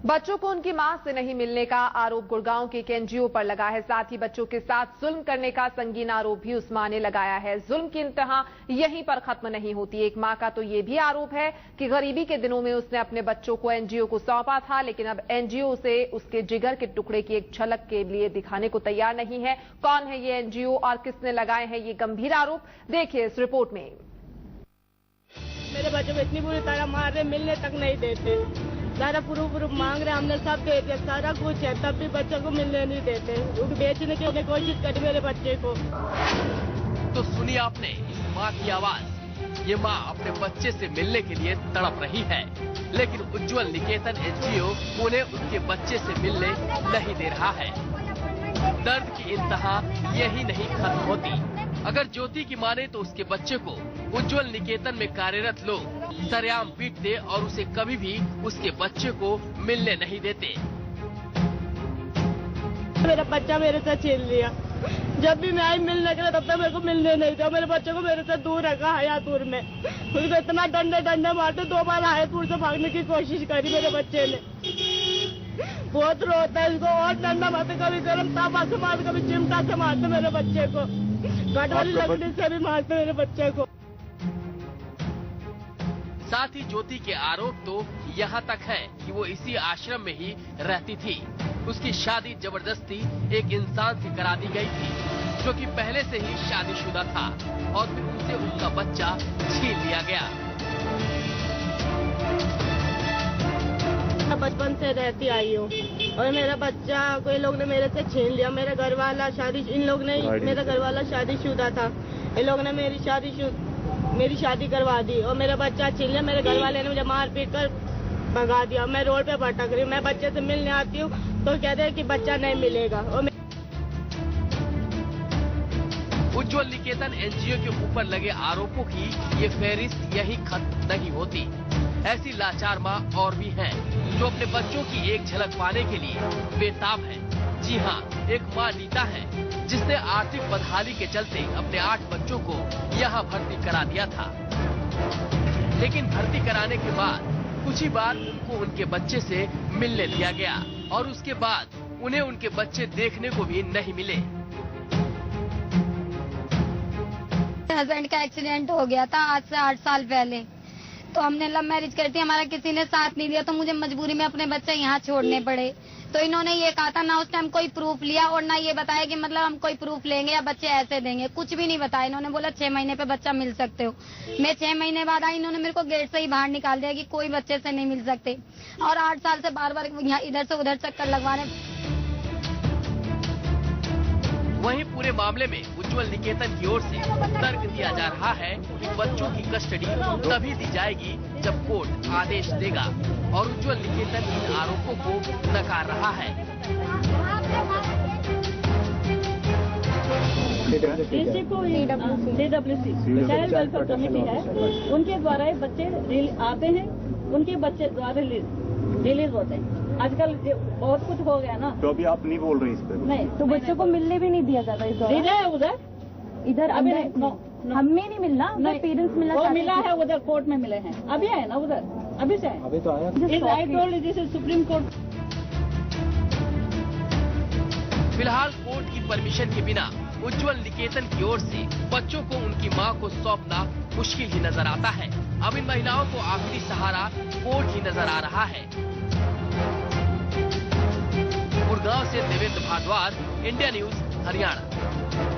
बच्चों को उनकी मां से नहीं मिलने का आरोप गुड़गांव के एक एनजीओ पर लगा है। साथ ही बच्चों के साथ जुल्म करने का संगीन आरोप भी उस मां ने लगाया है। जुल्म की इंतहा यहीं पर खत्म नहीं होती। एक मां का तो ये भी आरोप है कि गरीबी के दिनों में उसने अपने बच्चों को एनजीओ को सौंपा था, लेकिन अब एनजीओ उसे उसके जिगर के टुकड़े की एक झलक के लिए दिखाने को तैयार नहीं है। कौन है ये एनजीओ और किसने लगाए हैं ये गंभीर आरोप, देखिए इस रिपोर्ट में। मेरे बच्चों को इतनी बुरी तरह मार रहे, मिलने तक नहीं देते, सारा प्रूफ मांग रहे, हमने सब दे दिया, सारा कुछ है, तब भी बच्चों को मिलने नहीं देते। उनको बेचने की कोशिश करी मेरे बच्चे को। तो सुनी आपने इस माँ की आवाज। ये माँ अपने बच्चे से मिलने के लिए तड़प रही है, लेकिन उज्जवल निकेतन एनजीओ उन्हें उनके बच्चे से मिलने नहीं दे रहा है। दर्द की इंतहा यही नहीं खत्म होती। अगर ज्योति की माने तो उसके बच्चे को उज्जवल निकेतन में कार्यरत लोग सरेआम पीटते और उसे कभी भी उसके बच्चे को मिलने नहीं देते। मेरा बच्चा मेरे से छीन लिया। जब भी मैं आई मिलने के लिए तब तक मेरे को मिलने नहीं दिया। मेरे बच्चे को मेरे से दूर रखा हयातपुर में। मुझे इतना डंडे मारते, 2 बार हयातपुर से भागने की कोशिश करी मेरे बच्चे ने। बहुत रोता है इसको, और डंडा मारते, कभी गर्म तापा से मारते, कभी चिमटा से मारते मेरे बच्चे को, काट वाली लकड़ी से भी मारते मेरे बच्चे को। साथ ही ज्योति के आरोप तो यहाँ तक है कि वो इसी आश्रम में ही रहती थी। उसकी शादी जबरदस्ती एक इंसान से करा दी गई थी, जो कि पहले से ही शादीशुदा था, और फिर उनसे उनका बच्चा छीन लिया गया। बचपन से रहती आई हूँ और मेरा बच्चा कोई लोग ने मेरे से छीन लिया। मेरा घर वाला इन लोग ने मेरा घर वाला शादीशुदा था। इन लोग ने मेरी शादी करवा दी और मेरा बच्चा छीन लिया। मेरे घर वाले ने मुझे मार पीट कर भगा दिया। मैं रोड पे भटक रही हूँ। मैं बच्चे से मिलने आती हूँ तो कहते हैं कि बच्चा नहीं मिलेगा। और उज्जवल निकेतन एनजीओ के ऊपर लगे आरोपों की ये फहरिस्त यही खत्म नहीं होती। ऐसी लाचार माँ और भी हैं, जो अपने बच्चों की एक झलक पाने के लिए बेताब है। जी हाँ, एक माँ नीता है, जिसने आर्थिक बदहाली के चलते अपने 8 बच्चों को यहाँ भर्ती करा दिया था। लेकिन भर्ती कराने के बाद कुछ ही बार उनको उनके बच्चे से मिलने दिया गया और उसके बाद उन्हें उनके बच्चे देखने को भी नहीं मिले। हस्बैंड का एक्सीडेंट हो गया था आज से 8 साल पहले, तो हमने लव मैरिज करती, हमारा किसी ने साथ नहीं दिया, तो मुझे मजबूरी में अपने बच्चे यहाँ छोड़ने पड़े। तो इन्होंने ये कहा था, ना उस टाइम कोई प्रूफ लिया और ना ये बताया कि मतलब हम कोई प्रूफ लेंगे या बच्चे ऐसे देंगे, कुछ भी नहीं बताया। इन्होंने बोला 6 महीने पे बच्चा मिल सकते हो। मैं 6 महीने बाद आई, इन्होंने मेरे को गेट से ही बाहर निकाल दिया कि कोई बच्चे से नहीं मिल सकते। और 8 साल से बार-बार यहाँ इधर से उधर चक्कर लगवाने। वहीं पूरे मामले में उज्जवल निकेतन की ओर से तर्क दिया जा रहा है कि बच्चों की कस्टडी तभी दी जाएगी जब कोर्ट आदेश देगा, और उज्जवल निकेतन इन आरोपों को नकार रहा है। चाइल्ड वेलफेयर कमेटी है, उनके द्वारा ये बच्चे आते हैं, उनके बच्चे द्वारा रिलीज होते हैं। आजकल बहुत कुछ हो गया ना, तो अभी आप नहीं बोल रही इस पे? नहीं, तो बच्चों को मिलने भी नहीं दिया जाता इस दौरान। उधर अभी हमें नहीं मिलना, पेरेंट्स मिलना, वो मिला है उधर, कोर्ट में मिले हैं, अभी आए ना उधर, अभी से अभी तो आया। Supreme court. फिलहाल कोर्ट की परमिशन के बिना उज्जवल निकेतन की ओर से बच्चों को उनकी मां को सौंपना मुश्किल ही नजर आता है। अब इन महिलाओं को आखिरी सहारा कोर्ट ही नजर आ रहा है। गुड़गांव से देवेंद्र भारद्वाज, इंडिया न्यूज, हरियाणा।